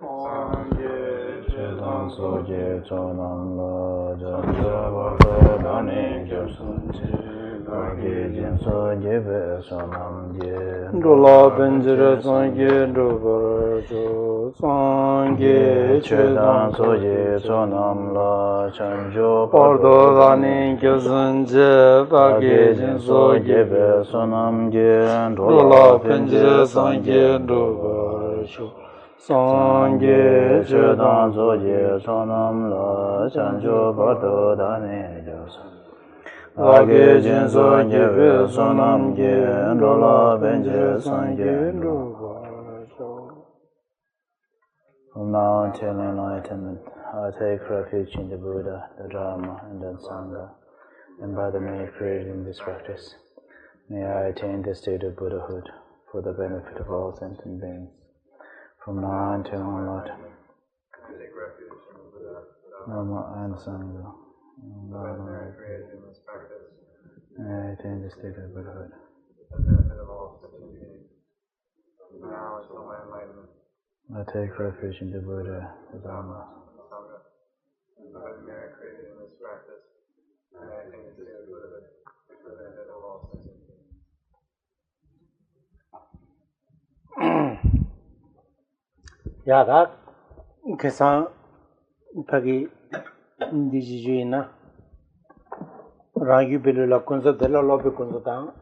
Sangye Chedan Soje Chonam La Janja Vato Dani Josunje Kage Jinso Jebe Sonam Je Dola Benjire Sangye Dobar Jo Sangye Chedan Soje Chonam La Chanjo Pardo Dani Josunje Kage Jinso Jebe Sonam Je Dola Benjire Sangye Dobar Jo Sangye Chedan Soje Sonam La Chanjo Pardo Dani Josunje Age Jinso Jebe Sonam Je Dola Benje Sangye From now until enlightenment, I take refuge in the Buddha, the Dharma, and the Sangha, and by the many created in this practice, may I attain the state of Buddhahood for the benefit of all sentient beings. From now until enlightenment, I take refuge in the Buddha, the Dharma, and the Sangha, and by the many created in this practice, may I attain the state of Buddhahood for the benefit of all sentient beings. From now until my enlightenment, I take refuge in the Buddha, the Dharma, and the Sangha, and by the merit created in this practice, may I attain the state of Buddhahood for the benefit of all sentient beings. Yada kesan pagi indijuina rangi belula kunza dela lobe kunza ta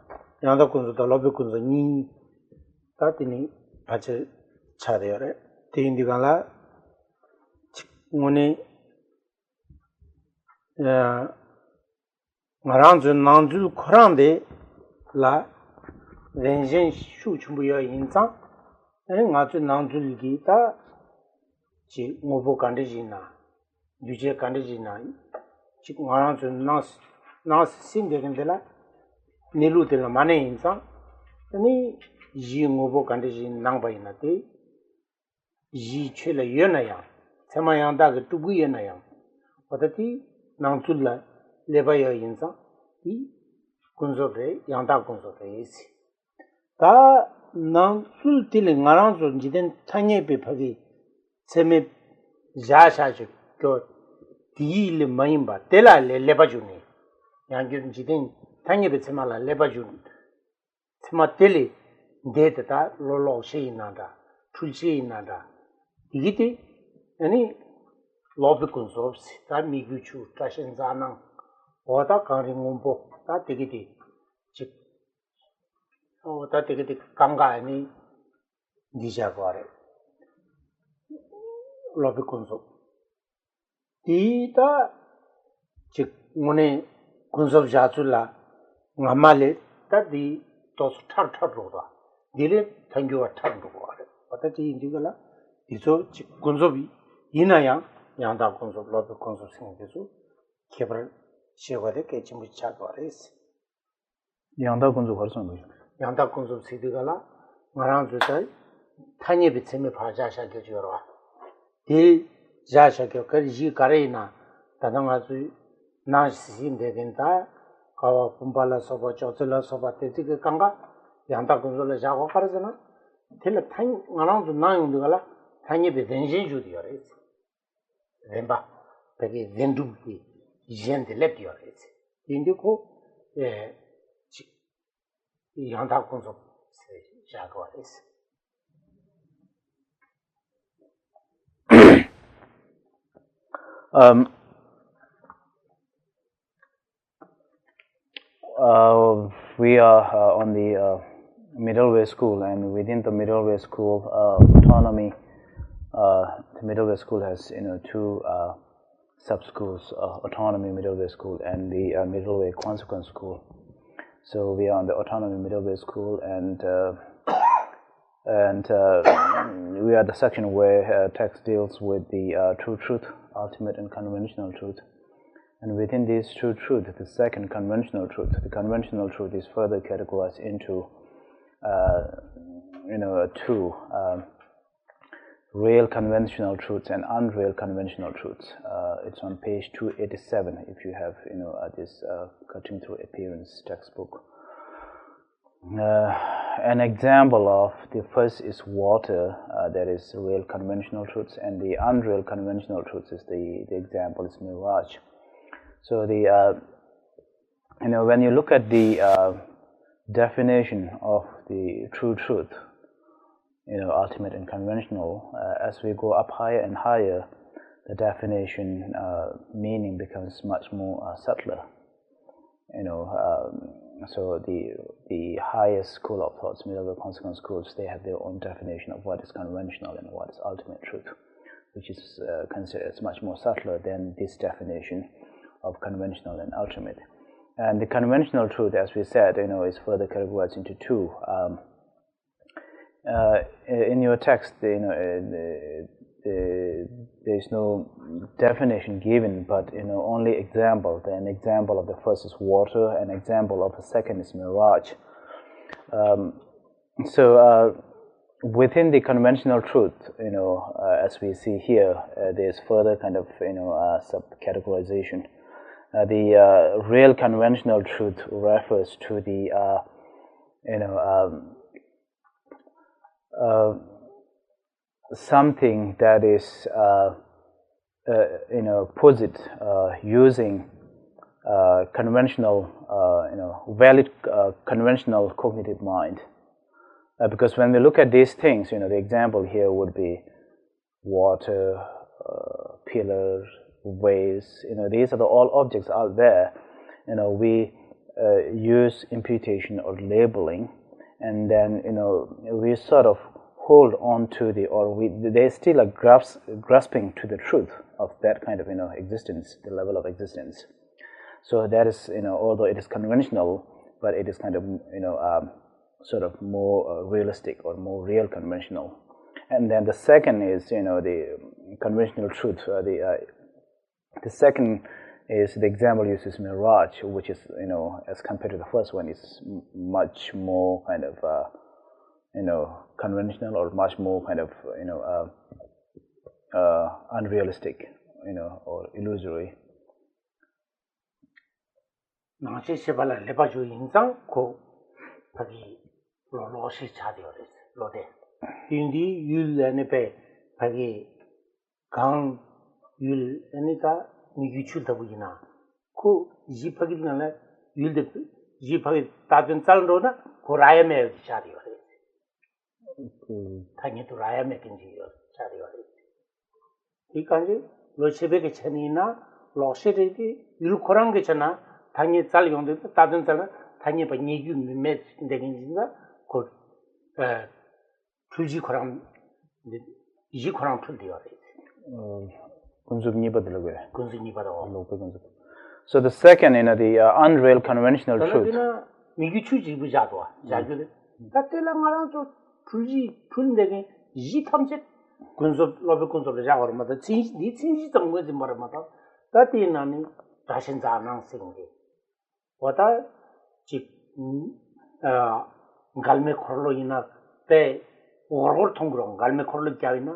yanda kunza ta lobe kunza ni tatini pache chadere te indigala ngone ngaranzu nanzu khorande la renjen shu chumbuya inza ngazu nanzu ligi ta chi ngobo kandijina duje kandijina chi ngaranzu nas sindegendela nilu tela mane inza ani ji ngobo kandijin nangbaina te ji chela yenaya semayanda ge tugu yenaya patati nangtulla lebaya inza ti kunzobe yanda kunzobe isi ta nangtul til ngaranzu jiden thanye be phagi seme jasha jo dil maimba tela lebajuni yangyun jiden thanye be semala lebajun sema tele deta lolo sheinada tulshi inada digiti ani lobe kunsobsi ta miguchu tashinzana oda karingumbo ta digiti chik oda digiti kanga ani dijagore lobe kunsob dita chik mune kunsob jachula ngamale ta di tos thar roda dire thangyo thar roda patati indigala iso chik kunsobi inaya yanda kunsob lobe kunsob singdesu kebra shegode ke chimbu chagores Yanda kunzu harsan bhi. Yanda kunsob sidigala ngaranzu tai thanye bitseme phaja shagyo jorwa de ja shagyo kar ji karena tadanga su na sim de genta kawa pumbala soba chotela soba tetik kanga yanda kunzola jago karjana tela thang ngaranzu na yundgala thanye be denjin ju diore remba pegi dendu ki jende lep diore indiko yanda kunzob jago is We are on the middle way school, and within the middle way school autonomy, the middle way school has two sub schools: autonomy middle way school and the middle way consequence school. So we are on the autonomy middle way school, and we are the section where text deals with the true truth, ultimate and conventional truth. And within this true truth, the second conventional truth, the conventional truth is further categorized into two real conventional truths and unreal conventional truths. It's on page 287 if you have this cutting through appearance textbook. an example of the first is water, that is real conventional truths, and the unreal conventional truths is the example is mirage. So the when you look at the definition of the true truth, ultimate and conventional, as we go up higher and higher, the definition meaning becomes much more subtler. So the highest school of thoughts, middle consequence schools, they have their own definition of what is conventional and what is ultimate truth, which is considered as much more subtler than this definition of conventional and ultimate. And the conventional truth, as we said, is further categorized into two. In your text, there's no definition given, but only example. An example of the first is water, an example of the second is mirage. So within the conventional truth, as we see here, there's further kind of sub-categorization. The real conventional truth refers to the something that is posit using conventional valid conventional cognitive mind, because when we look at these things, the example here would be water, pillars, waves. These are all objects out there. We use imputation or labeling, and then we sort of hold on to they still are grasping to the truth of that kind of existence, the level of existence. So that is although it is conventional, but it is kind of sort of more realistic or more real conventional. And then the second is the conventional truth. The second is the example uses mirage, which is as compared to the first one, is much more kind of conventional, or much more kind of unrealistic, or illusory. 나시 시발라 레바주 인상 고 바기 로시 차디오레스 로데 인디 율레네베 바기 강 율레니까 니규출다 부이나 고 지파기는 율데 지파기 따든 짤로나 고라야메 차디오레스 당연히 라야메 긴지요 차디오레스 이까지 로시베게 체니나 로시데디 율코랑 게잖아 당연히 짤 용도 따든 짤은 당연히 번이규 몇 되긴지나 그 주지 코랑 이지 코랑 풀디요. 군습니 받으려고 해. 군습니 받아. So the second, the unreal conventional truth. 미규 주지 부자도 자규데. 다텔랑아랑 또 주지 풀데게 이 탐색 군습 로베 군습을 자고르마다 니 친지 정거지 말마다 다티나니 자신 자랑 생기. वता ची गाल में खोलो इना ते और थोंगरो गाल में खोलो क्या इना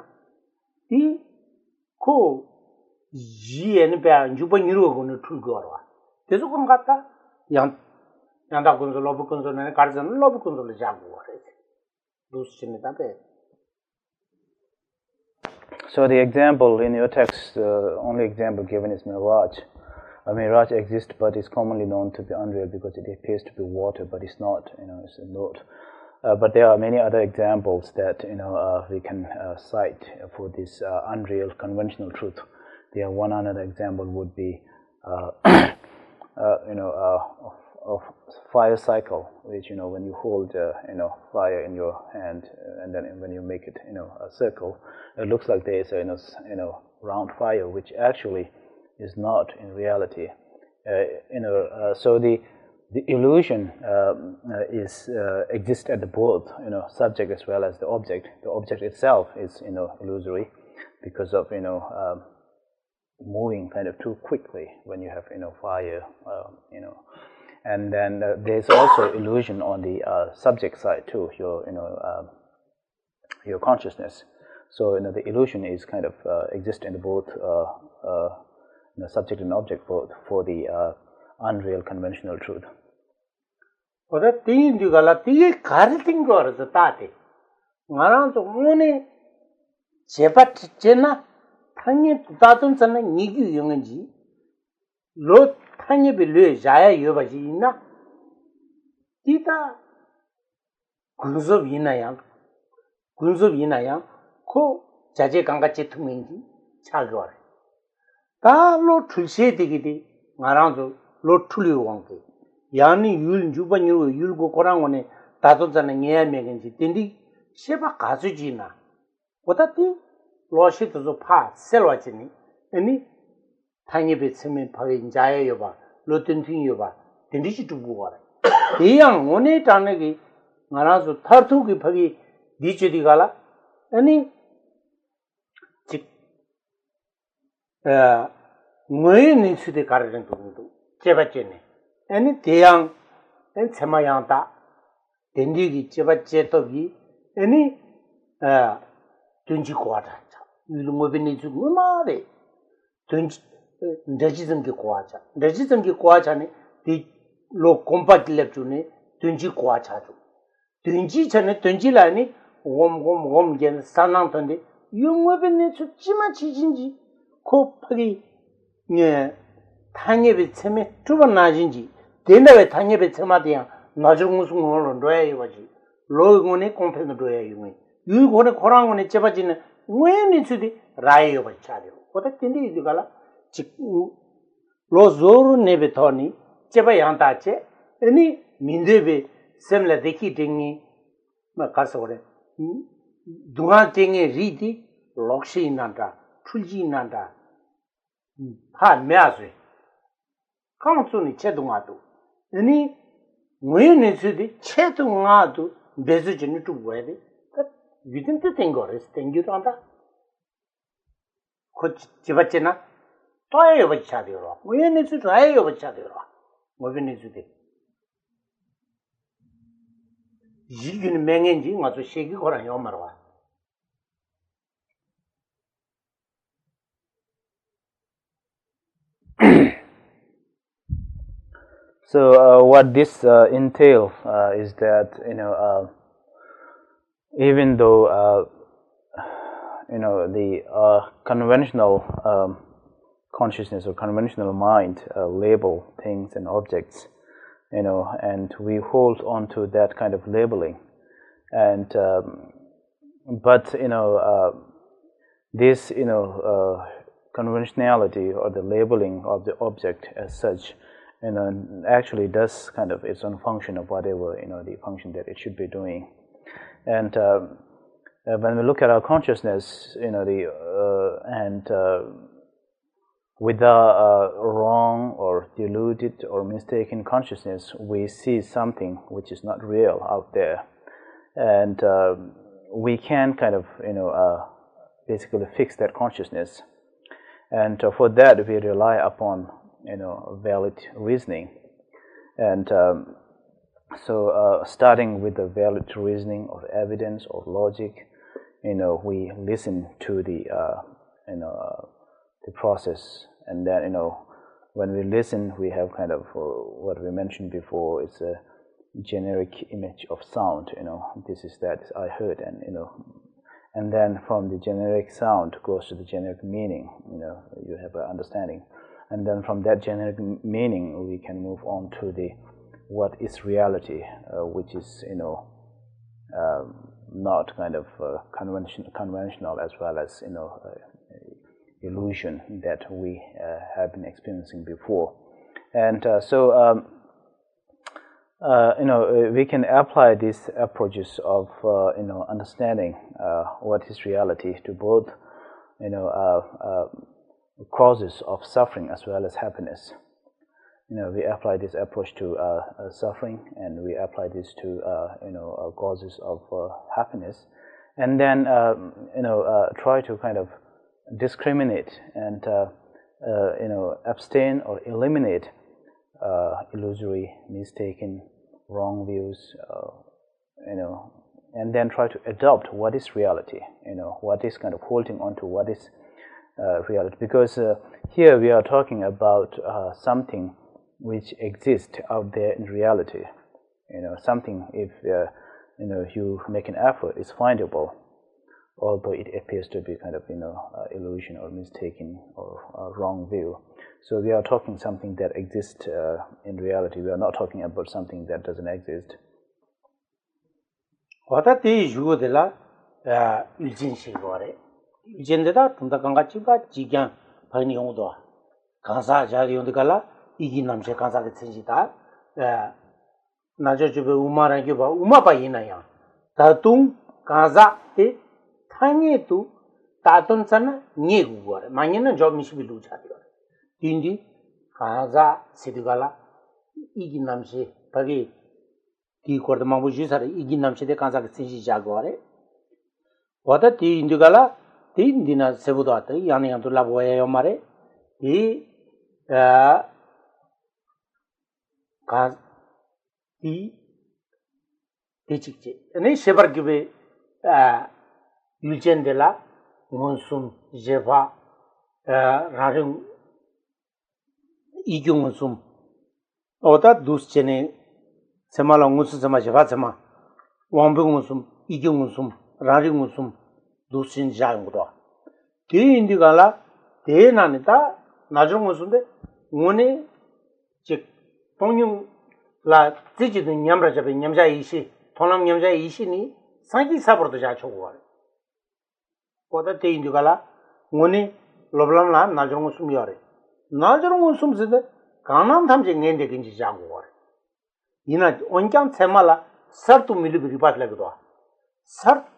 ती को जीएन पे जुब निरो गोने ठुल गरवा त्यसो कोन गाता यांदा कोन लोब कोन ने कार्जन लोब कोन ले जागो रे दुसने तापे. So the example in your text, only example given is mirage. Mirage exists, but is commonly known to be unreal because it appears to be water, but it's not. It's a note. But there are many other examples that we can cite for this unreal conventional truth. There, one another example would be, of fire cycle, which when you hold fire in your hand, and then when you make it a circle, it looks like there is a round fire, which actually is not in reality. So the illusion exists at the both subject as well as the object. The object itself is illusory because of moving kind of too quickly when you have fire, and then there's also illusion on the subject side too, your consciousness. So the illusion is kind of exist in both subject and object both for the unreal conventional truth. oda tin du gala ti karting gor za tate ngara so mone jebat jena thanye tatun sana nigi yongji lo thanye be le jaya yobaji na tita 군섭 이나양 코 자제 강같이 통행지 차거래 다로 출시에 되기디 말아서 로 출리고 왕게 야니 율 주반요 율고 고랑원에 다도자는 예매겐지 딘디 셰바 가수지나 보다티 로시도서 파 셀와지니 아니 당예베 스면 파인 자예요 봐 로튼팅요 봐 딘디시 두고 가래 대양 원에 다네기 말아서 타투기 파기 디체디 갈라 아니 즉 뭐에 수대 가르는 도도 제바제네 아니 대양 세마양다 덴디기 제바제도기 아니 든지 고하다 이름어빈이 주고 말에 든지 내지든지 고하자 내지든지 고하자네 디로 콤파틸랩주네 든지 고하자죠 든지 전에 든지라니 옴 겐 산랑던데 용어빈이 죽지마 지진지 코파기 예 당예비 체매 두번 나진지 된다왜 당예비 체마디야 나중 무슨 걸로 넣어야 이거지 로이고네 콤페는 넣어야 이거 유고네 고랑고네 제바지는 왜니 수디 라이요 버차려 보다 텐데 이거라 직 로조르 네베토니 제바 양다체 아니 민데베 셈라 데키 딩니 마 가서 그래 두가 딩에 리디 록시 난다 풀지 난다 하 메아스 카운츠니 체동아도 아니 왜니 수디 체동아도 베즈진이 두고야데 within the thing or is thing you don't could Chivachina toy over Chadiro. We need to try over Chadiro. What we need to do. Jigin Mengenji was to shake or a yomarwa. So what this entails is that even though the conventional consciousness or conventional mind label things and objects, and we hold on to that kind of labeling, and but this conventionality or the labeling of the object as such, actually does kind of its own function of whatever the function that it should be doing. And when we look at our consciousness, with a wrong or deluded or mistaken consciousness, we see something which is not real out there, and we can kind of basically fix that consciousness. And for that, we rely upon valid reasoning, and so starting with the valid reasoning of evidence or logic, we listen to the the process, and then when we listen, we have kind of what we mentioned before. It's a generic image of sound. This is that I heard, and and then from the generic sound goes to the generic meaning. You have an understanding, and then from that generic meaning, we can move on to the what is reality, which is not kind of conventional as well as illusion that we have been experiencing before. And so we can apply these approaches of understanding what is reality to both causes of suffering as well as happiness. We apply this approach to suffering, and we apply this to causes of happiness, and then try to kind of discriminate and abstain or eliminate illusory, mistaken, wrong views, and then try to adopt what is reality. What is kind of holding on to what is reality, because here we are talking about something which exists out there in reality, something, if you make an effort, is findable, although it appears to be kind of illusion or mistaken or wrong view. So we are talking something that exists in reality. We are not talking about something that doesn't exist. 어떻게 유고들라 일진식거래 일진데다 동다강가치가 지경 방이 경우도 강사 자리온데갈라 이기 남세 강사가 천지다 나저주베 우마라게 봐 우마바이나야 다tung 강사 때 타니에도 다톤sana 니구거래 마니는 점미시비 루차디거 인디 강사 시디갈라 이기 남세 바기 이 거드 마부지사를 이긴 남시대 간사가 신시 자고래 와다 티 인디갈라 티 인디나 세부도한테 야니한테 라보예요 말에 이 이직지 네 셰버기베 유젠델라 몬숨 제바 라릉 이경문숨 어다 두스체네 세마라 무슨 세마 제바 세마 왕병무슨 이경무슨 라링무슨 두신자용도 대인디가라 대나니다 나중무슨데 오네 즉 동용라 지지도 냠라잡에 냠자 이시 동남 냠자 이시니 상기 사버도 자초고 거다 대인디가라 오네 로블람라 나중무슨 요래 나중무슨 세데 강남 탐지 낸데 긴지 자고 이나 온장 세말라 서투 밀리비 바틀라고도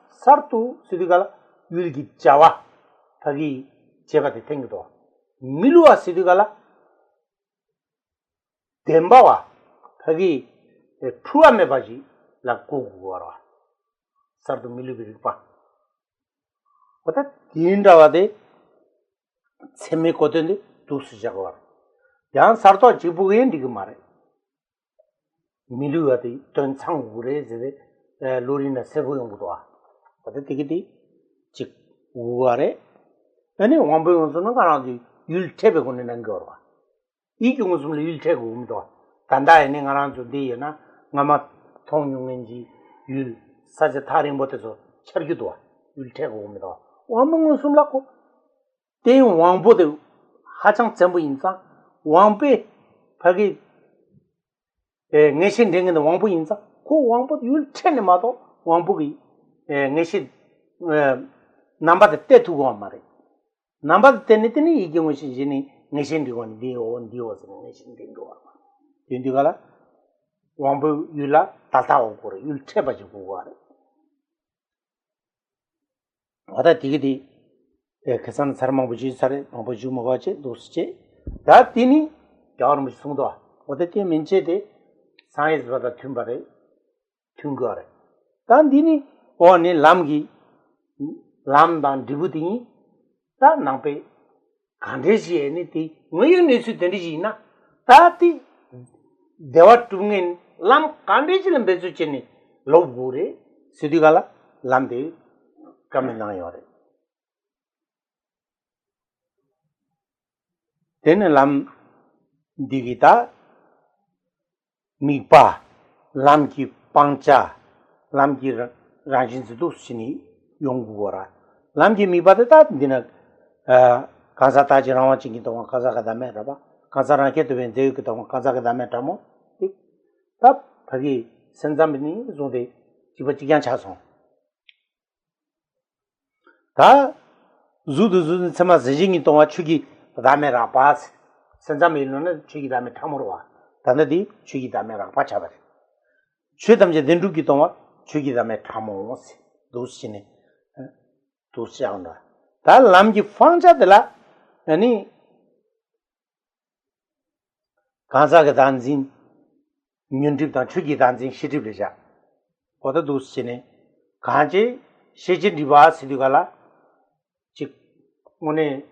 서투 시디갈 율기 자와 타기 제바데 땡기도 밀루아 시디갈라 덴바와 타기 푸아메 바지 라고고라 서투 밀리비 바 어때 딘다와데 세메 코던데 두스자고 양 서투 지부겐 디그 말해 밀루아디 전창우레제 로리나 세보용부도 와 어때 되게 즉 우아래 아니 왕병원서는 가라지 율체베고는 난 거라 이 경우는 율체고 um도 단다에는 가라지 되나 아마 통용인지 율 사제 타령 못해서 철기도 와 율체고 um도 왕병원서 갖고 대용 왕보대 하장 전부 인사 왕배 바기 내신 된게 왕부 인사 그 왕부 율체네 마도 왕부기 내신 남바데 때 두고 말해 남바데 때니더니 이 경우 시진이 내신 되고 디오서 내신 된 거. 인디가라 왕부 율라 다다오 거래 율체 가지고 거래 와다 디기디 계산 사람 부지 사례 부지 먹어지 도스체 다 티니 겨울 무슨도 어때 민체데 사이즈보다 튠바래 튠거래 단 디니 오니 람기 람단 디부딩이 다 남페 간데지에니 티 뭐여네스 되지나 다티 대와 퉁인 람 간데지는 베주체니 로고레 시디갈라 람데 까면나요레 데네 람 디기타 미파 람기 빵자 람기 라진스도 신이 용구거라 람기 미바다 디나 가사타지라와 칭기도 가사가다메 봐 가사라케도 벤제기도 가사가다메 타모 딱 거기 선잠이 좀데 집어지게 차서 다 주두 참아 지징이 동안 추기 다메라 바스 선잠이는 추기 다메 타모로 와 단디 추기 다메라 바차버 최담제 된루기 동안 추기 다메 타모스 도시네 도시아운다 다 람기 방자들라 아니 가자가 단진 윤집다 추기 단진 시집이자 어디 도시네 가지 시진 리바스디가라 즉 오늘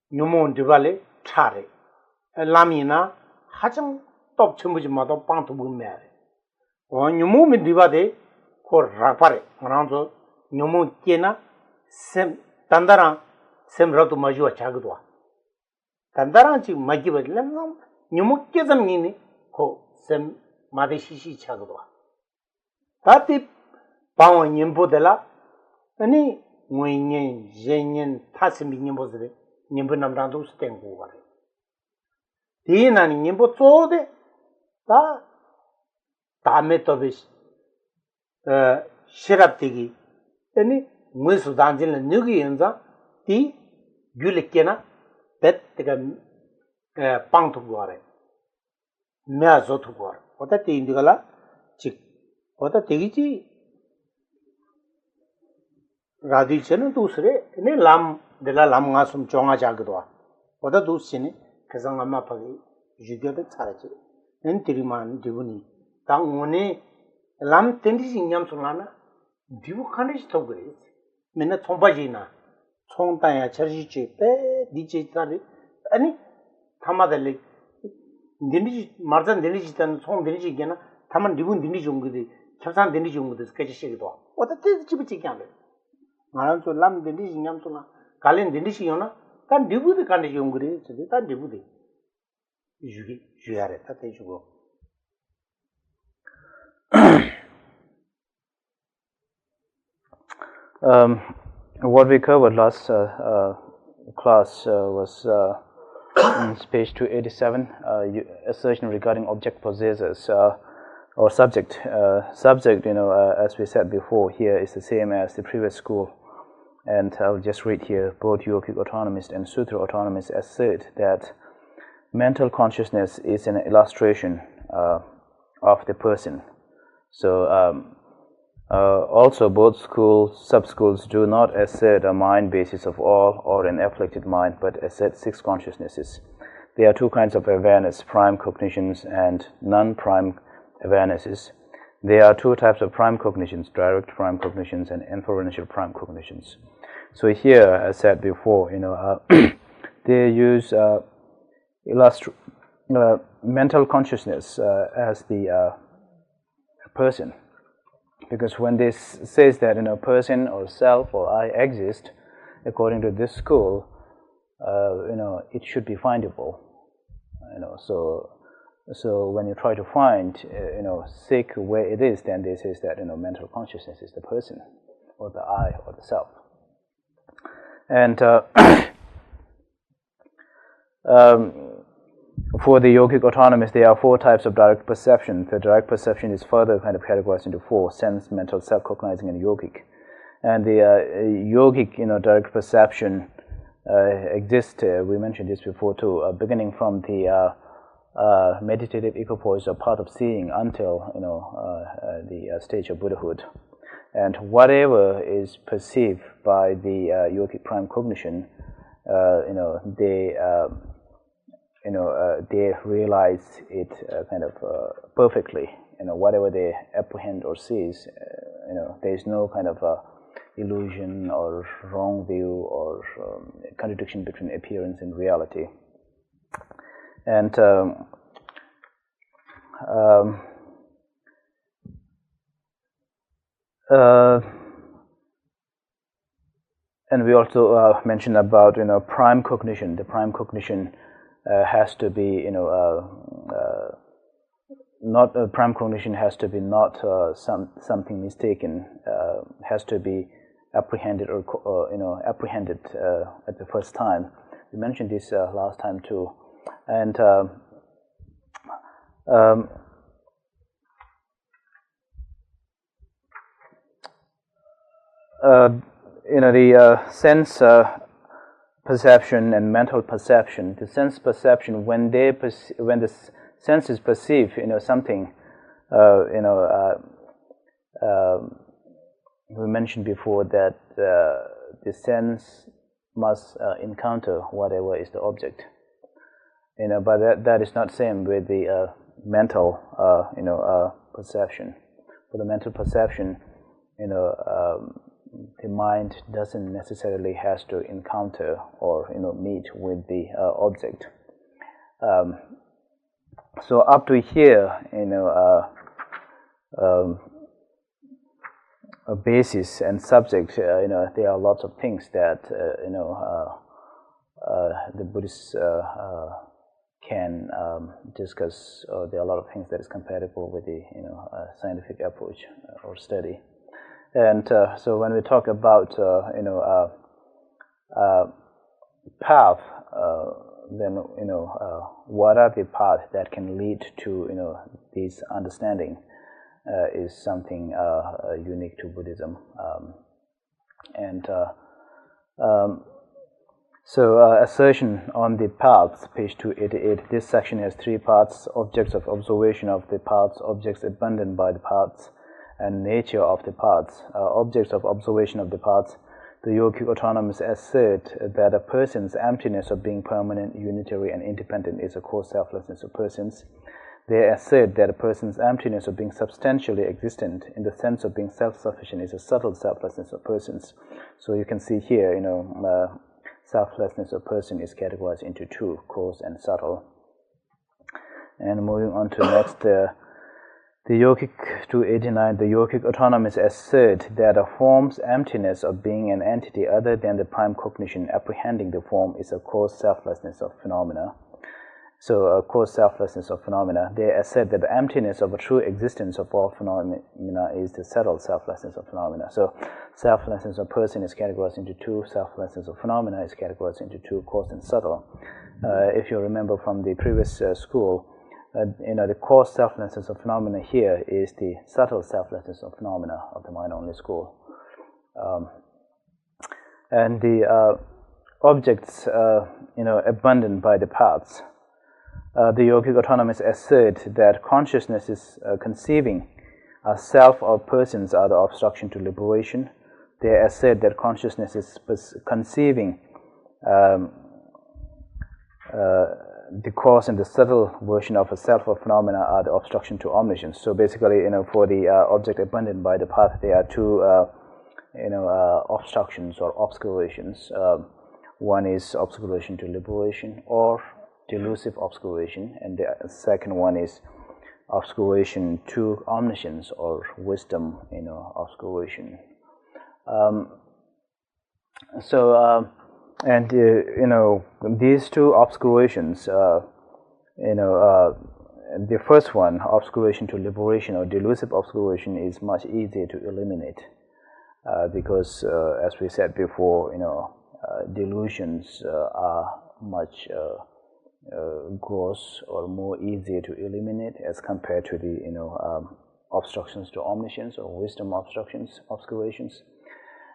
뇽몬 디발레 차레 라미나 하정 톱 첨부지 마도 빵도 보면 뇽몬 디바데 코 라파레 그러면서 뇽몬 깨나 셈 단다랑 셈라도 마주와 작도 와 단다랑 지금 마기버리면 뇽몬 깨점이니 코 sem madeshishi chagwa. Tati Pao Nimbodella, any Winyan, Jenyan, Tassimi Nimbosre, Nimbunamdandu Stengu. Tina Nimbozode, ta metovish, Shiraptigi, any Musudanjil and Nugianza, T. Gulikena, Bet the Pang to Gore. Mea Zotugor. What a Tindigala? Chick. What a Tigi? Radichan Dusre, ne lam de la Lamngasum Chonga Jagdwa. What a Dusine, Kazangama Pagi, Judia de Tarachi, and Tiriman Divuni. Tangone Lam Tendis in Yamsulana, Divu Kanish Togris, Mena Tombajina, Tontaya Charji, DJ any Tamadali. Marzan Denish and Tom Denish again, Taman Divun Dinijungudi, Chasan Dinijung, sketch shigdo. What a chippy camel. Maran to Lam Denish Yamsuna, Kalin Dinishina, can divu the Kandijungudi, so they can't divu the Juare, that they should go. What we covered last class was page 287, assertion regarding object possessors or subject. Subject, as we said before, here is the same as the previous school. And I'll just read here, both yogic autonomists and sutra autonomists assert that mental consciousness is an illustration of the person. So also both sub-schools do not assert a mind basis of all or an afflicted mind, but assert 6 consciousnesses. There are 2 kinds of awareness, prime cognitions and non-prime awarenesses. There are 2 types of prime cognitions, direct prime cognitions and inferential prime cognitions. So here, as said before, they use mental consciousness as the person. Because when this says that person or self or I exist, according to this school, it should be findable. So when you try to find, seek where it is, then this is that mental consciousness is the person, or the I, or the self. And for the yogic autonomists, there are 4 types of direct perception. The direct perception is further kind of categorized into 4: sense, mental, self-cognizing, and yogic. And the yogic, direct perception exists. We mentioned this before too, beginning from the meditative equipoise or path of seeing until the stage of Buddhahood. And whatever is perceived by the yogic prime cognition, they realize it kind of perfectly. Whatever they apprehend or sees, there is no kind of illusion or wrong view or contradiction between appearance and reality. And and we also mentioned about prime cognition. The prime cognition has to be not prime cognition has to be not something mistaken. Has to be apprehended or apprehended at the first time. We mentioned this last time too, and the sense perception and mental perception. The sense perception, when the senses perceive something, we mentioned before that the sense must encounter whatever is the object. But that is not same with the mental perception. For the mental perception, the mind doesn't necessarily has to encounter or meet with the object. So up to here, a basis and subject, there are lots of things that the Buddhists can discuss. There are a lot of things that is compatible with the scientific approach or study. And so when we talk about path, then what are the paths that can lead to this understanding is something unique to Buddhism. So assertion on the paths, page 288. This section has three parts: objects of observation of the paths, objects abandoned by the paths, and nature of the paths. Objects of observation of the paths. The yogic autonomists assert that a person's emptiness of being permanent, unitary, and independent is a core selflessness of persons. They assert that a person's emptiness of being substantially existent in the sense of being self-sufficient is a subtle selflessness of persons. So you can see here, selflessness of person is categorized into two, coarse and subtle. And moving on to next, the yogic 289, the yogic autonomists assert that a form's emptiness of being an entity other than the prime cognition apprehending the form is a coarse selflessness of phenomena. So a coarse selflessness of phenomena. They assert that the emptiness of a true existence of all phenomena is the subtle selflessness of phenomena. So selflessness of person is categorized into two, selflessness of phenomena is categorized into two, coarse and subtle. If you remember from the previous school, the coarse selflessness of phenomena here is the subtle selflessness of phenomena of the mind-only school. And the objects, abandoned by the paths. The yogic autonomists assert that consciousness is conceiving a self or persons are the obstruction to liberation. They assert that consciousness is conceiving the cause and the subtle version of a self or phenomena are the obstruction to omniscience. So basically, for the object abandoned by the path, there are two, obstructions or obscurations. One is obscuration to liberation or delusive obscuration, and the second one is obscuration to omniscience or wisdom, obscuration. These two obscurations, the first one, obscuration to liberation or delusive obscuration, is much easier to eliminate because, as we said before, delusions are much gross or more easier to eliminate as compared to the obstructions to omniscience or wisdom obscurations.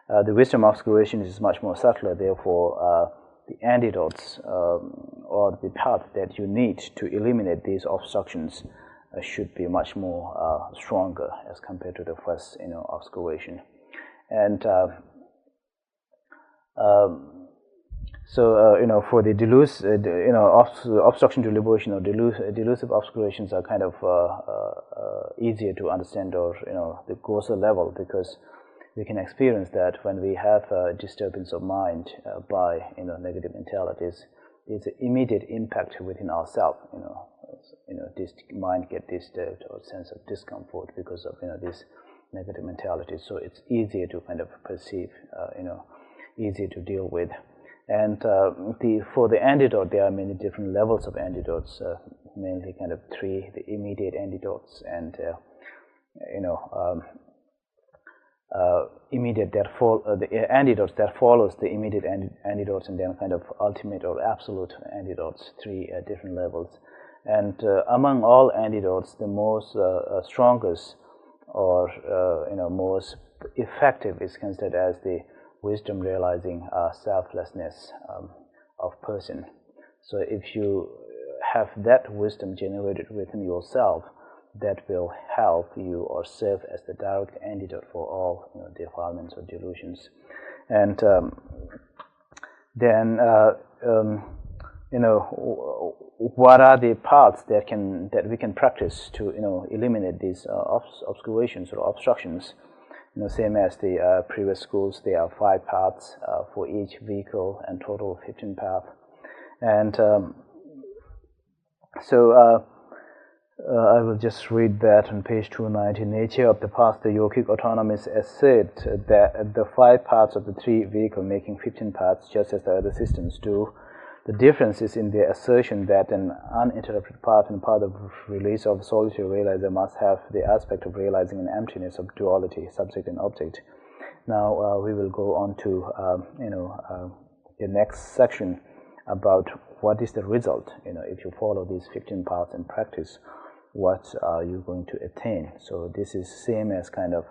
The wisdom obscuration is much more subtler, therefore the antidotes or the path that you need to eliminate these obstructions should be much more stronger as compared to the first obscuration. And for the obstruction to liberation or delusive obscurations are kind of easier to understand, or the grosser level, because we can experience that when we have a disturbance of mind by negative mentalities, it's an immediate impact within ourselves. This mind get disturbed or sense of discomfort because of these negative mentalities. So it's easier to kind of perceive, easier to deal with. And for the antidote, there are many different levels of antidotes, mainly kind of three: the immediate antidotes, and the antidotes that follows the immediate antidotes, and then kind of ultimate or absolute antidotes, three different levels. And among all antidotes, the most strongest or most effective is considered as the wisdom realizing selflessness of person. So if you have that wisdom generated within yourself, that will help you or serve as the direct antidote for all defilements or delusions. And then what are the paths that we can practice to eliminate these obscurations or obstructions? Same as the previous schools, there are 5 paths for each vehicle, and total 15 paths. And I will just read that on page 290. Nature of the path. The yogic autonomists assert that the 5 paths of the 3 vehicle, making 15 paths, just as the other systems do, The difference is in the assertion that an uninterrupted path and path of release of solitary realizer must have the aspect of realizing an emptiness of duality, subject and object. Now we will go on to the next section about what is the result. If you follow these 15 paths in practice, what are you going to attain? So this is same as kind of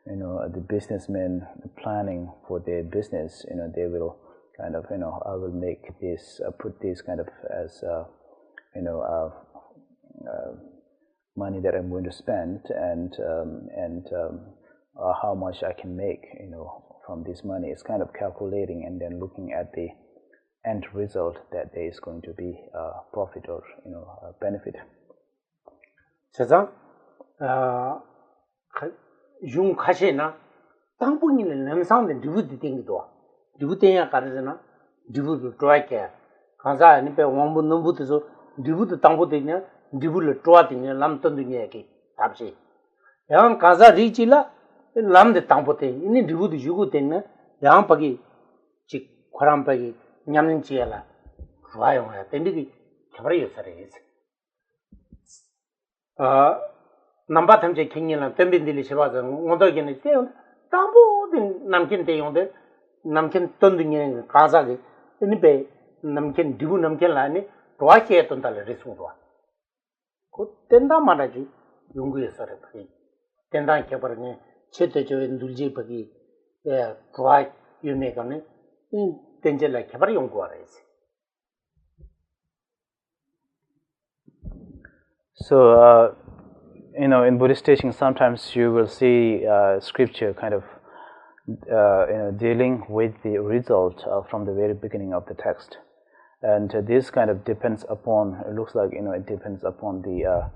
the businessmen planning for their business. They will kind of I will make this put this kind of as money that I'm going to spend and how much I can make from this money. It's kind of calculating and then looking at the end result that there is going to be profit or benefit. 세상 용 가시나 땅분이는 남상된 리부드 땡기도 리부드야 가르잖아 리부드 트라이케 간사 아니 배 원부 넘부터서 리부드 땅부터냐 리부를 트라이딩 남던둥이야기 답시 양 간사 리치라 남데 땅부터 이니 리부드 주고 되네 양 바기 직 과람바기 냠는지야라 좋아요야 땡기기 겨버려 서레스 넘바 탐제 킹이나 덤빈들이 세바서 온도기는 때 담보든 남긴 대용데 남긴 던등이 가자게 이니베 남긴 디부 남긴 라니 도와케 던달레 리스고와 그 된다 말하지 연구에서래 그 된다 개버니 제대로 눌지 버기 예 도와 유메가네 이 된젤라 개버 연구하래지. So in Buddhist teaching, sometimes you will see scripture kind of dealing with the result from the very beginning of the text, and this kind of depends upon. It looks like it depends upon the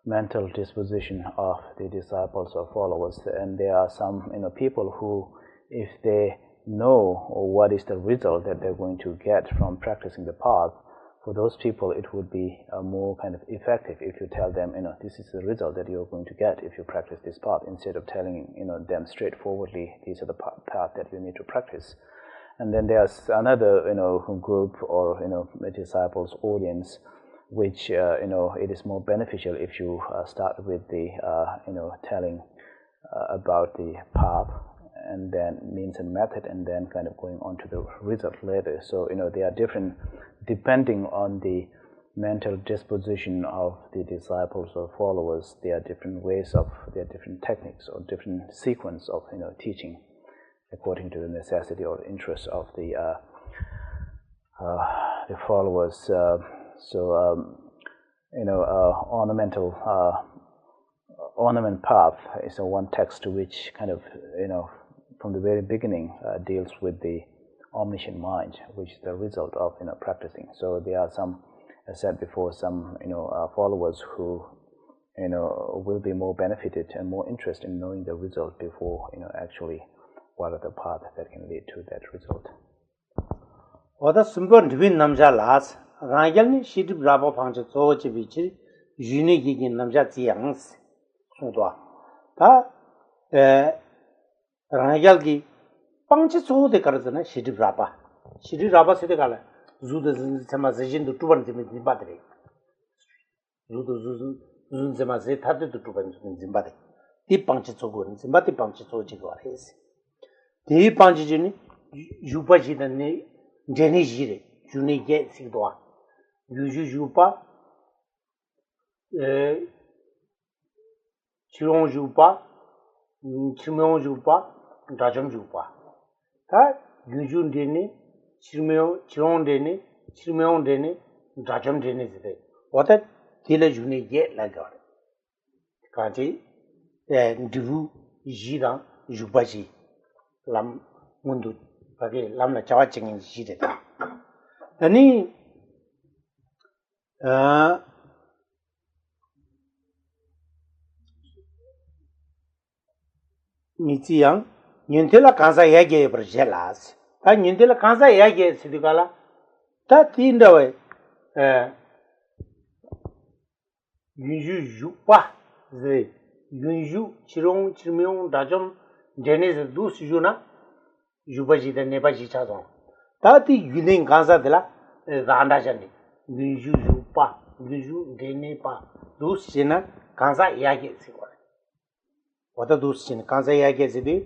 mental disposition of the disciples or followers. And there are some people who, if they know what is the result that they're going to get from practicing the path, for those people it would be more kind of effective if you tell them, this is the result that you're going to get if you practice this path, instead of telling them straightforwardly, these are the path that you need to practice. And then there's another group or disciples audience, which it is more beneficial if you start with the telling about the path, and then means and method, and then kind of going on to the result later. So they are different depending on the mental disposition of the disciples or followers. There are different ways there are different techniques or different sequence of teaching according to the necessity or interest of the followers. Ornament path is one text which kind of from the very beginning deals with the omniscient mind, which is the result of practicing. So there are some, as said before, some followers who will be more benefited and more interested in knowing the result before actually what are the paths that can lead to that result. Oda simple divin namja las rangelni shidib rabo phangche zochi bichi unique gin namja jiangs sudwa ta rangel gi phangche zode karzana shidib raba sede kala zude zema zejin du tuban zemi badre zude zun zema ze thade du tuban zemi badre ti phangche zogon zembati phangche zoji go res ti phangche jini yupa ji ne jeni jire juni ge sigdoa yuju yupa chiron yupa chimon yupa dajam yupa ta yuju deni chiron deni chimon deni dajam deni zide oda tile juni ge lagar kanji divu jira yupa ji lam mundu bagi lamna chawa chingin jide ta ani 미지양 년텔라 간사 얘기해 버jellas 다 년텔라 간사 얘기해 시디가라 다 틴다웨 윤주 유파 제 윤주 치롱 치명 다좀 제네스 두스주나 유바지데 네바지 차도 다티 유린 간사들라 Randajani, Guju Pa, Guju Dene Pa, those Sina, Kansa Yagi. What are those Sin Kansa Yagi?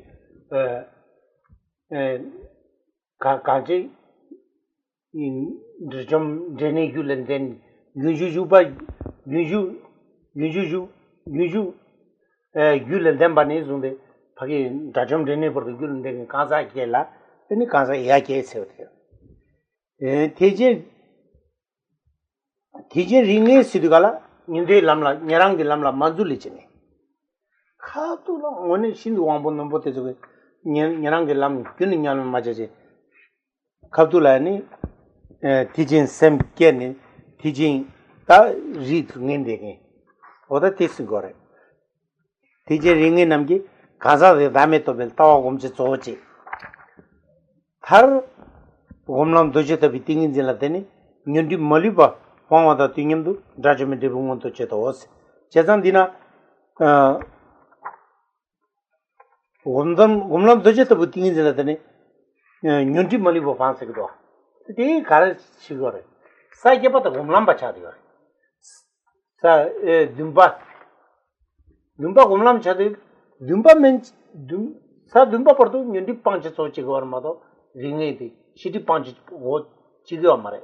Kanji in Drum Denegul and then Gujuba, Guju, Gul and then Banes on the Pagi, Dajum Dene for the Gul and then Kansa Kela, any Kansa Yaki. Tije ringe Sidugala, Ninde Lamla, Yarangi Lamla, Mazulichini. Katula, one Shindu Wambo number Yarangi Lam, Guninyan Majaji. Katulani, teaching Sam Kenny, teaching that read Nindegi. Or the tasting gore. Tije ringe Namgi, Kaza the Dameto Beltawa Gomchi. Her Gomlam Dojeta beating in the Latini, Nundi Moliba, one of the Tingindu, Judgment de Bumonto Chetos. Chesandina Gomlam Dojeta beating in the Latini, Nundi Moliba Fansegdo. The carriage sugar. Saikapa the Gomlamba Chadio. Sa Dumba Gomlam Chadi, Dumba means Sa Dumba Porto, Nundi Punches or Chigor Mother. Ringati, shitty punch what Chigomare.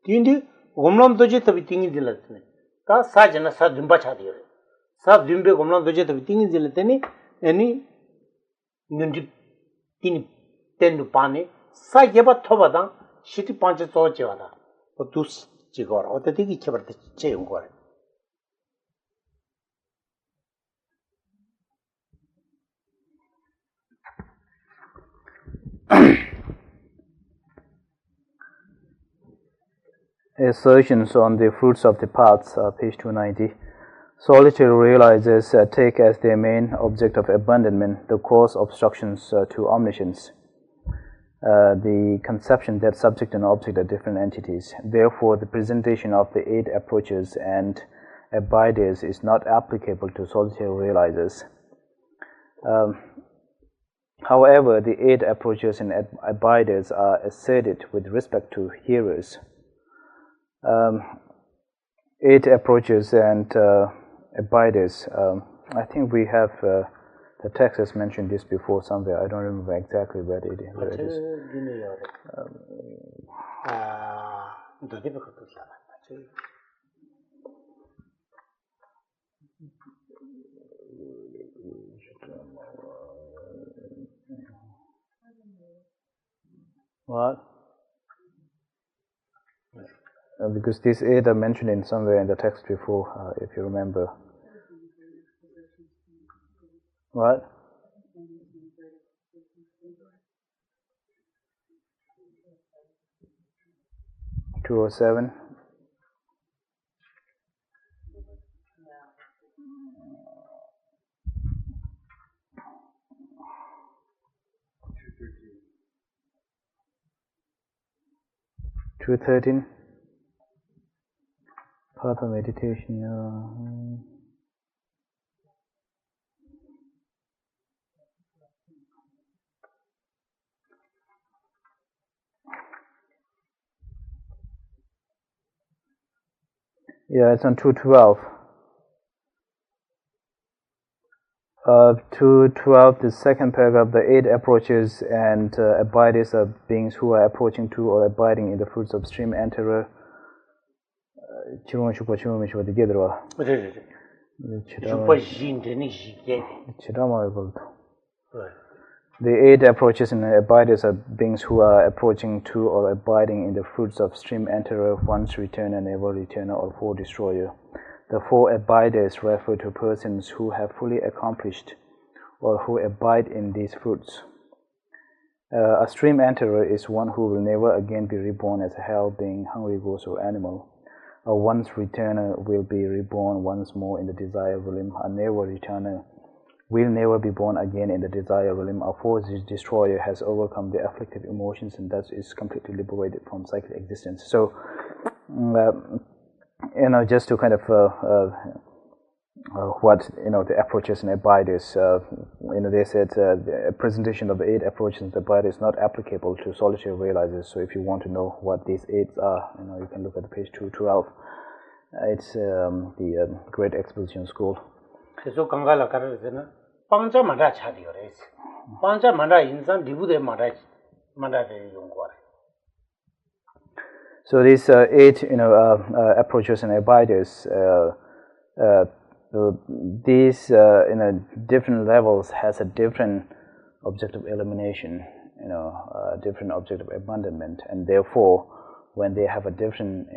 Tindi, Gomlam Dojet of Ting in the Latini. Ta Sajana Sadumba Chadir. Sadumbe Gomlam Dojet of Ting in the Latini, any Nundi Tini Tendu Pane, Sajaba Tobadan, shitty punches or Chivada, or Tus Chigor, or the Tiki Chabat Chayungor. Assertions on the fruits of the paths, page 290. Solitary realizers take as their main object of abandonment the cause obstructions to omniscience, the conception that subject and object are different entities. Therefore, the presentation of the 8 approaches and abiders is not applicable to solitary realizers. However, the 8 approaches and abiders are asserted with respect to hearers. 8 approaches and abiders. I think we have the text has mentioned this before somewhere. I don't remember exactly where it is. What? Because these 8 are mentioned in somewhere in the text before, if you remember. What? $207. $213. Path of meditation. Yeah, it's on 212. 212, the second paragraph, the 8 approaches and abiders are beings who are approaching to or abiding in the fruits of stream and terror. The 8 approaches and abiders are beings who are approaching to or abiding in the fruits of stream enterer, once returner, never returner, or 4 destroyer. The 4 abiders refer to persons who have fully accomplished or who abide in these fruits. A stream enterer is one who will never again be reborn as a hell being, hungry ghost, or animal. A once returner will be reborn once more in the desire realm. A never returner will never be born again in the desire realm. A 4 destroyer has overcome the afflictive emotions and thus is completely liberated from cyclic existence. So, just to kind of what the approaches and abide is. They said the presentation of the 8 approaches and abide is not applicable to solitary realizers. So if you want to know what these 8 are, you can look at page 212. It's the Great Exposition School. So Kangala Karasena, Panja Manda Chadiores, Panja Manda Insan Dibude Manda Yungware. So these 8 approaches and abides, these different levels has a different object of elimination, different object of abandonment, and therefore when they have a different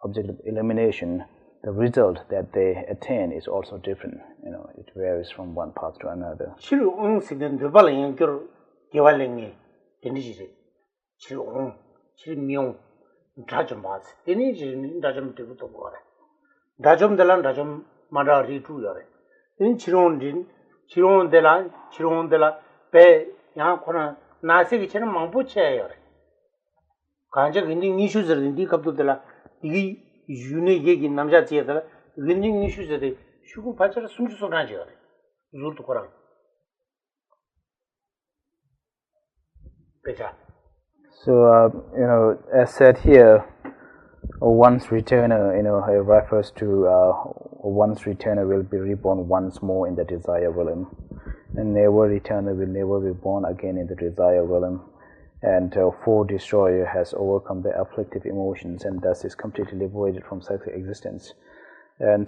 object of elimination, the result that they attain is also different. It varies from one path to another. Dajom Dajom Mada Ritu Yore. In Chiron dela, Pe Yankona, Nasi Vichana Mampuche Yore. Kanja winning issues in the Kapu della, Uni Gig in Namja Theatre, winning issues at the Shuku Pacha Sunjore, Zultu Koran. Pecha. So, as said here, one's returner, refers to one's returner will be reborn once more in the desire realm, and never returner will never be born again in the desire realm. And for destroyer has overcome the afflictive emotions and thus is completely liberated from cyclic existence. And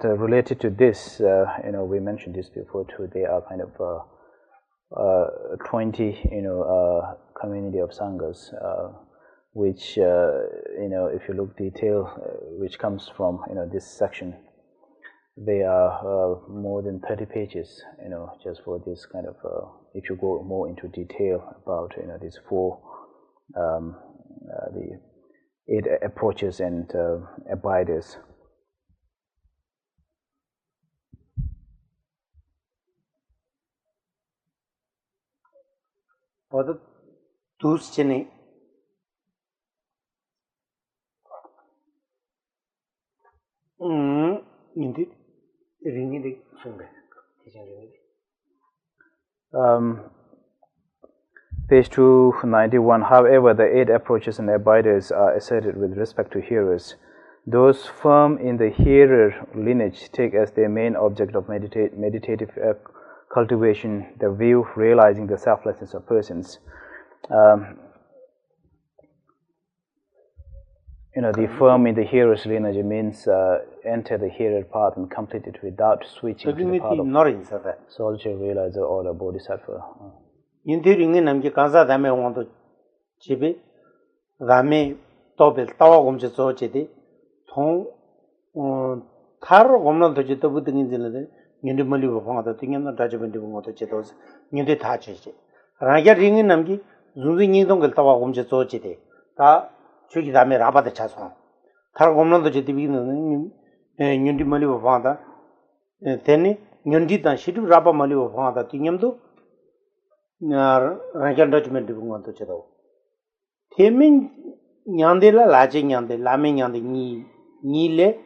related to this, we mentioned this before too. They are kind of 20, community of sanghas, which if you look detail, which comes from this section. They are more than 30 pages, just for this kind of. If you go more into detail about these 4, the 8 approaches and abiders. What those chene indeed ringing Page 291. However, the 8 approaches and abiders are asserted with respect to hearers. Those firm in the hearer lineage take as their main object of meditative cultivation the view of realizing the selflessness of persons. The firm in the hearer's lineage means enter the hearer path and complete it without switching to the path of solitary realizer or the bodhisattva. Intiringin namki kansa dame wanto chibi dame tobel tawa gomche so chedi thong thar gomnon to chito butingin jilade nyindi mali bo phanga to tingem na dajabendi bo to chito nyindi tha cheche ragya ringin namki zunzi nyindong gel tawa gomche so chedi ta chuki dame rabada chaso thar gomnon to chedi bigin nyindi mali bo phanga teni nyindi ta shidu raba mali bo phanga tingem do Rajan judgment bunga to chedo. Themin nyandela laje nyande lame nyande ni le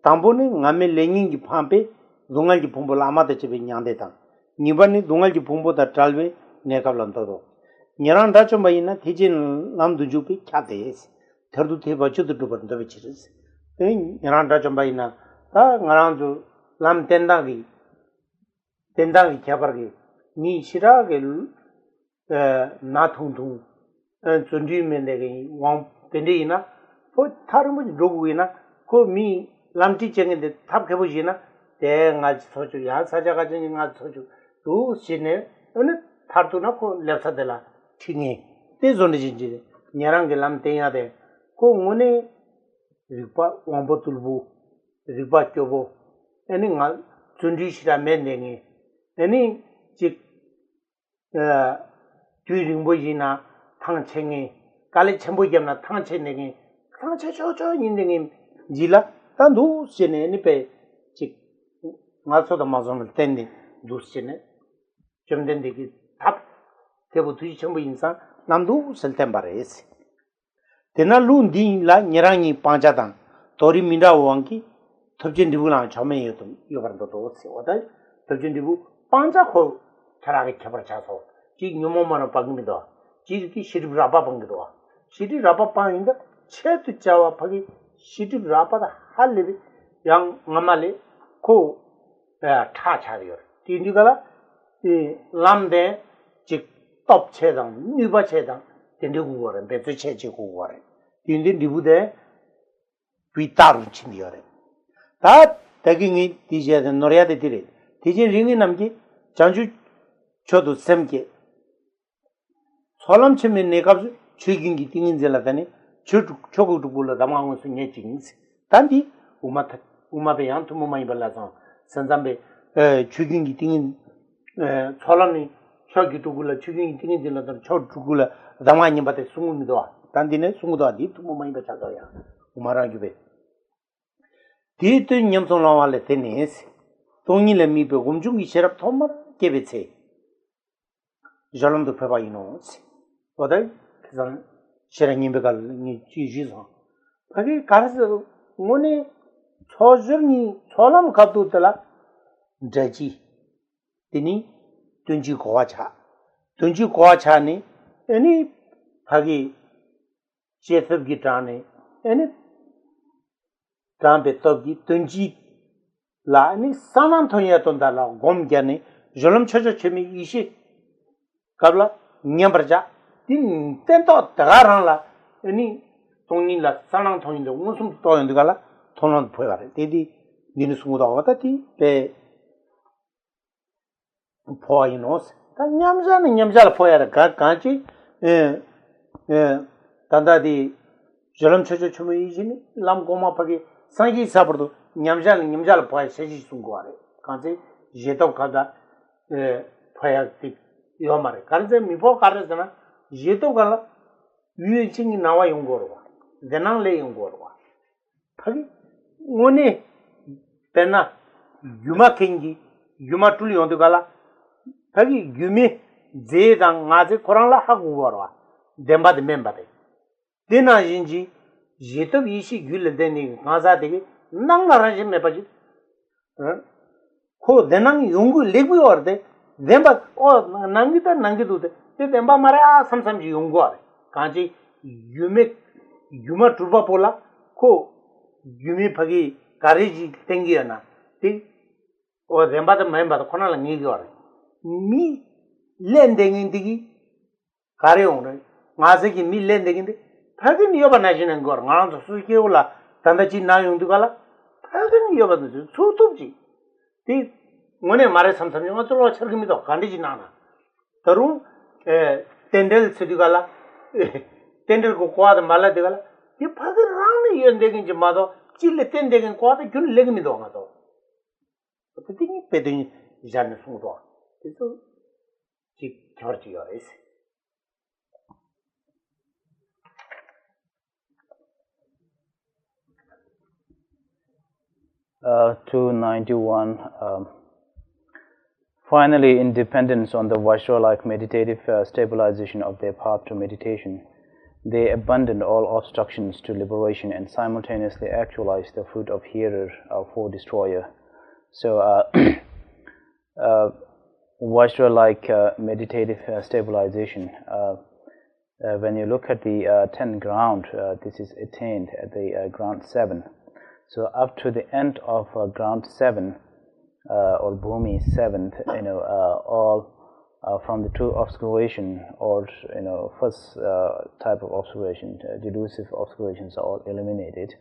tambone ngame lenging ki phampe dungal ki phumbo lama te chebe nyande ta. Nibani dungal ki phumbo ta talbe nekab lanto do. Nyaran racho bayina thijin nam dujupi khate es. Thardu the bachu du ban do bichiris. Nyaran racho bayina ta ngaran ju lam tendang ki khabar ki ni shira ke na thung thung chunji mendegi wang pendina ko tharmu roguina ko mi lamti chengde thap khebujina te nga soju ya saja ga jing nga soju du sine one thartuna ko lepsa dela thinge te zonde jinji nyarang ge lam te ya de ko ngone ripa wambo tulbu ripa kyobo eni nga chunji shira mendegi eni chik 주링보지나 탕챙이 갈리 첨보겸나 탕챙이 탕체초초 인등이 지라 단도 세네 니페 직 마소도 마존을 텐데 두스네 좀 된데기 답 대부 두지 첨부 인사 남도 설템바레스 Tena lu di la nyerangi panjatang tori minda wangi topjin dibu la chame yotum yobardo to se wada topjin dibu panja ko tarage khabar chaso ji nyomo mara pagmi do ji ki shiri raba bang do shiri raba painda che tu chawa phagi shiri raba da halli yang ngamale ko tha chariyor ti gala lamde ji top chedang niba chedang tendegu gore bezu cheche gu gore tinde dibude pitar chindiyore ta tagingi tije de noria de dire tije ringi namki janju chodu semke solam chime nekab chugingi tingin zeladani chogu dugula damang su nyechings tanti umate yantu mumai balasan sanzambe chugingi tingin solamni chogi dugula chugingi tingin zeladan chodu dugula damang bate sungumido 단디네 숭고도 디투 뭐 많이 받자고야 우마라기베 디투 냠송라와레 테니스 동일레 미베 곰중기 셔럽 톰마 게베체 잘람도 페바이노스 어데 그전 셔랑님베갈 니 지지서 바기 가르스 뭐네 초저니 초람 갑도들라 자지 디니 tunji 고아차니 아니 바기 Chesab ki tane, ene tampe topki tunji la, ene sanan thonya tonda la, gom gyane, jolam chocho chemi ishi kabla nyambarja, din tento tagarang la, ene tongni la sanan thonya unsum toyon diga la, thonan phoyare, dedi dinu sunguda wata ti, pe phoyinos, ta nyamja la phoyare, kanchi, 단다디 저런 처저 처모 이지니 람 고마파기 상기 사버도 냠잘 보아 세지 순고아래 간제 제도 가다 파야티 요마래 간제 미포 가르잖아 제도 가라 유행이 나와 용거로 와 대낭래 용거로 와 파기 오네 배나 유마켄기 유마툴이 온도 가라 파기 유미 제당 아제 코랑라 하고 와라 뎀바데 멤바데 Dena jinji, jitab ishi gyul deni ngaza degi, nang naranjim mepaji. Ko denang yungu legui orde, demba, nangita nangidude, te demba mara samsamji yungu orde. Kanji yuma turba pola, ko yumi pagi kariji tengi ana, te demba da memba da kona la ngigi orde. Mi len dengin digi, kare orde, ngaza ki mi len dengin digi, 하긴 이어봐 나지는 거 나도 수기올라 단다지 나용도 갈라 하긴 이어봐 수톱지 이 뭐네 말에 삼삼용 어쩌로 저기미도 간디지 나나 더루 텐델 쓰디 갈라 텐델 고 과다 말라 되갈라 이 파들 라는 연대긴지 마도 찔레 텐데긴 과다 균 레기미도 가도 어떻게 배드니 이자는 숨도 그래서 지 겨지요 있어 (291) Finally, in dependence on the Vajra-like meditative stabilization of their path to meditation, they abandoned all obstructions to liberation and simultaneously actualized the fruit of hearer for destroyer. So, Vajra-like meditative stabilization. When you look at the 10th ground, this is attained at the ground 7. So up to the end of ground 7 or Bhumi 7th, all from the two obscuration or first type of obscuration, delusive obscurations are all eliminated,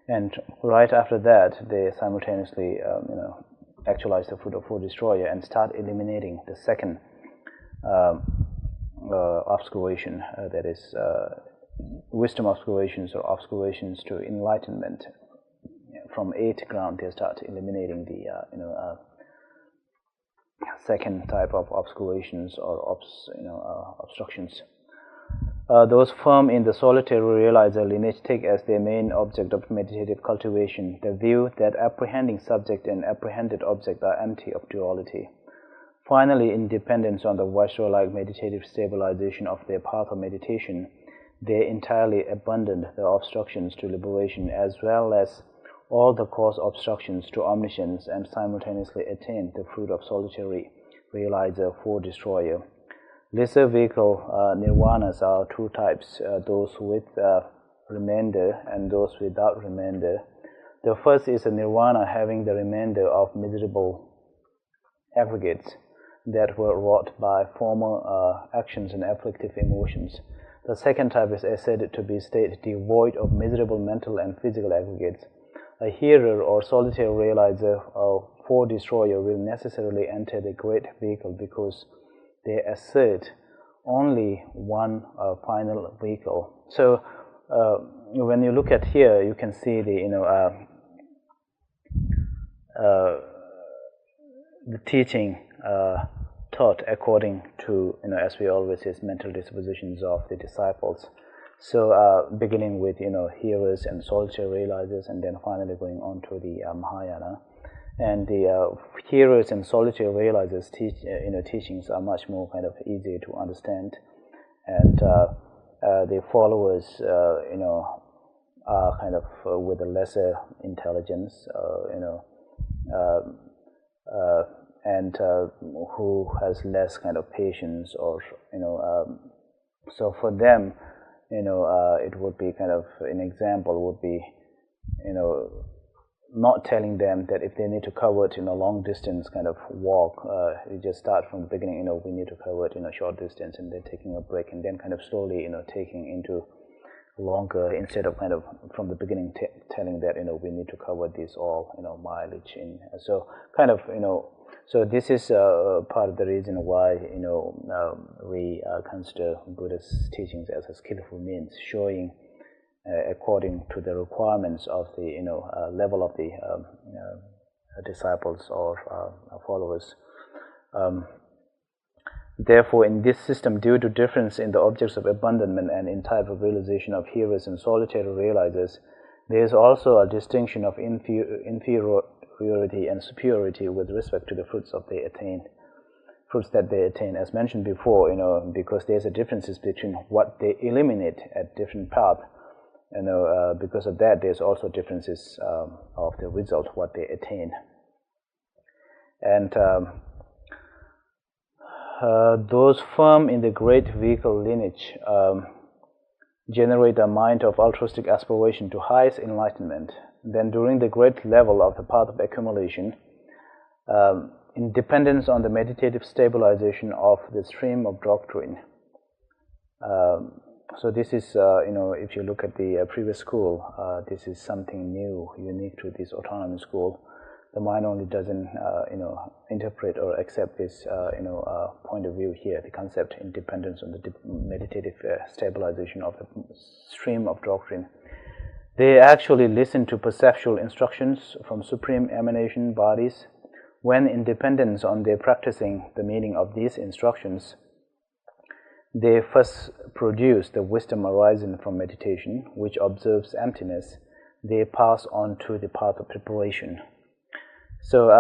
and right after that they simultaneously actualize the fruit of four destroyer and start eliminating the second obscuration, that is wisdom obscurations or obscurations to enlightenment. From 8th ground, they start eliminating the second type of obscurations or obstructions. Those firm in the solitary realizer lineage take as their main object of meditative cultivation the view that apprehending subject and apprehended object are empty of duality. Finally, in dependence on the Vajra-like meditative stabilization of their path of meditation, they entirely abandoned the obstructions to liberation as well as all the cause obstructions to omniscience and simultaneously attained the fruit of solitary realizer for destroyer. Lesser vehicle nirvanas are two types, those with remainder and those without remainder. The first is a nirvana having the remainder of miserable aggregates that were wrought by former actions and afflictive emotions. The second type is said to be state devoid of miserable mental and physical aggregates. A hearer or solitary realizer for destroyer will necessarily enter the great vehicle because they assert only one final vehicle. So when you look at here, you can see the the teaching taught according to, as we always say, mental dispositions of the disciples. So beginning with, hearers and solitary realizers, and then finally going on to the Mahayana. And the hearers and solitary realizers teachings are much more kind of easy to understand, and the followers, are kind of with a lesser intelligence, and who has less kind of patience, or so for them, it would be kind of an example would be, not telling them that if they need to cover it in a long distance kind of walk, you just start from the beginning, we need to cover it in a short distance, and then taking a break, and then kind of slowly, taking into longer, instead of kind of from the beginning telling that, we need to cover this all, mileage in. So kind of, so this is part of the reason why, we consider Buddha's teachings as a skillful means, showing according to the requirements of the level of the disciples or followers. Therefore, in this system, due to difference in the objects of abandonment and in type of realization of hearers and solitary realizers, there is also a distinction of inferiority and superiority with respect to the fruits that they attain. As mentioned before, because there's a differences between what they eliminate at different paths. Because of that, there's also differences of the result, what they attain. And those firm in the great vehicle lineage generate a mind of altruistic aspiration to highest enlightenment. Then during the great level of the path of accumulation, in dependence on the meditative stabilization of the stream of doctrine. So this is, if you look at the previous school, this is something new, unique to this autonomy school. The mind only doesn't, interpret or accept this, point of view here, the concept in dependence on the meditative stabilization of the stream of doctrine. They actually listen to perceptual instructions from supreme emanation bodies. When in dependence on their practicing the meaning of these instructions, they first produce the wisdom arising from meditation, which observes emptiness. They pass on to the path of preparation. So,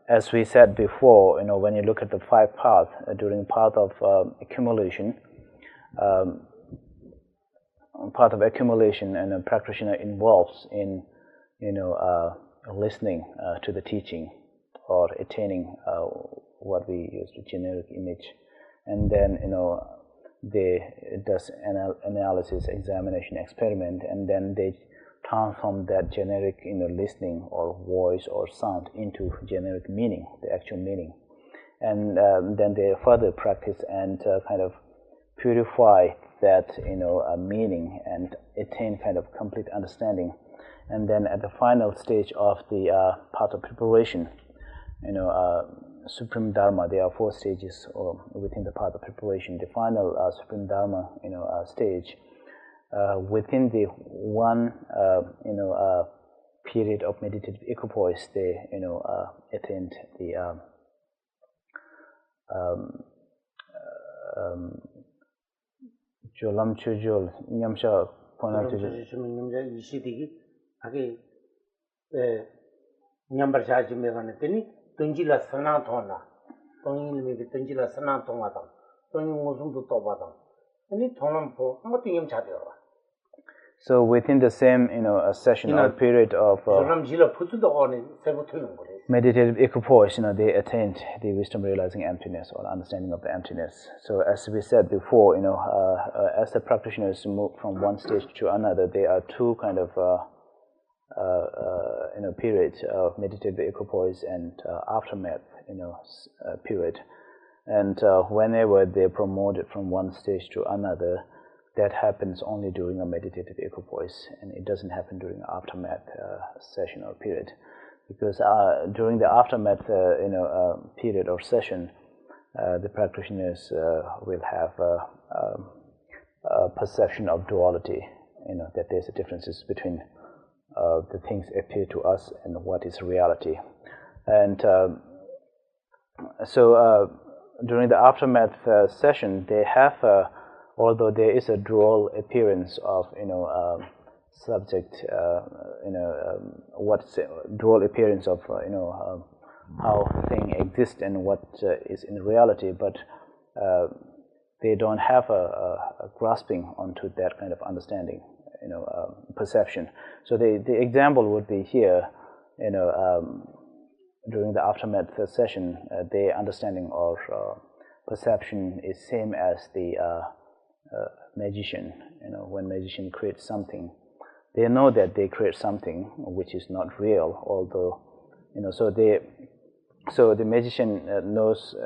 as we said before, when you look at the five paths during path of accumulation, and a practitioner involves in, listening to the teaching or attaining what we use the generic image, and then they does analysis, examination, experiment, and then they transform that generic listening or voice or sound into generic meaning, the actual meaning, and then they further practice and kind of purify that meaning and attain kind of complete understanding. And then at the final stage of the path of preparation, Supreme Dharma, there are 4 stages within the path of preparation. The final Supreme Dharma, stage, within the one, period of meditative equipoise, they, attained the Jolam Chujul, Nyamsha, 아게 냠버샤지 메가네더니 던질라 선나통나 동일미 던질라 선나통하다 동이 무슨도 또 받아 아니 동남포 한 것도 임 잡여. So within the same, a session or period of meditative equipoise, they attained the wisdom realizing emptiness or understanding of the emptiness. So as we said before, as the practitioners move from one stage to another, there are two kind of periods of meditative equipoise and aftermath, period. And whenever they're promoted from one stage to another, that happens only during a meditative equipoise, and it doesn't happen during aftermath session or period, because during the aftermath period or session, the practitioners will have a perception of duality, that there's a differences between the things appear to us and what is reality. And so during the aftermath session, they have although there is a dual appearance of subject, what's dual appearance of how thing exists and what is in reality, but they don't have a grasping onto that kind of understanding, perception. So the example would be here, during the aftermath session, their understanding or perception is same as the magician. When magician creates something, they know that they create something which is not real, although so the magician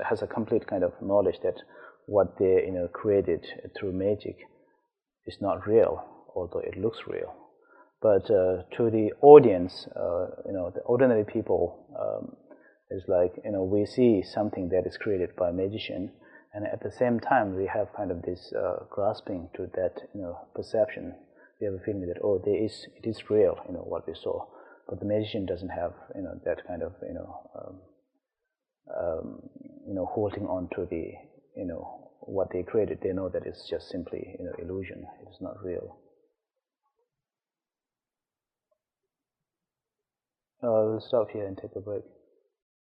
has a complete kind of knowledge that what they created through magic is not real, although it looks real. But to the audience, the ordinary people, is like we see something that is created by a magician, and at the same time, we have kind of this grasping to that, perception. We have a feeling that it is real, what we saw. But the magician doesn't have, that kind of, holding on to the, what they created. They know that it's just simply, illusion. It is not real. We'll stop here and take a break.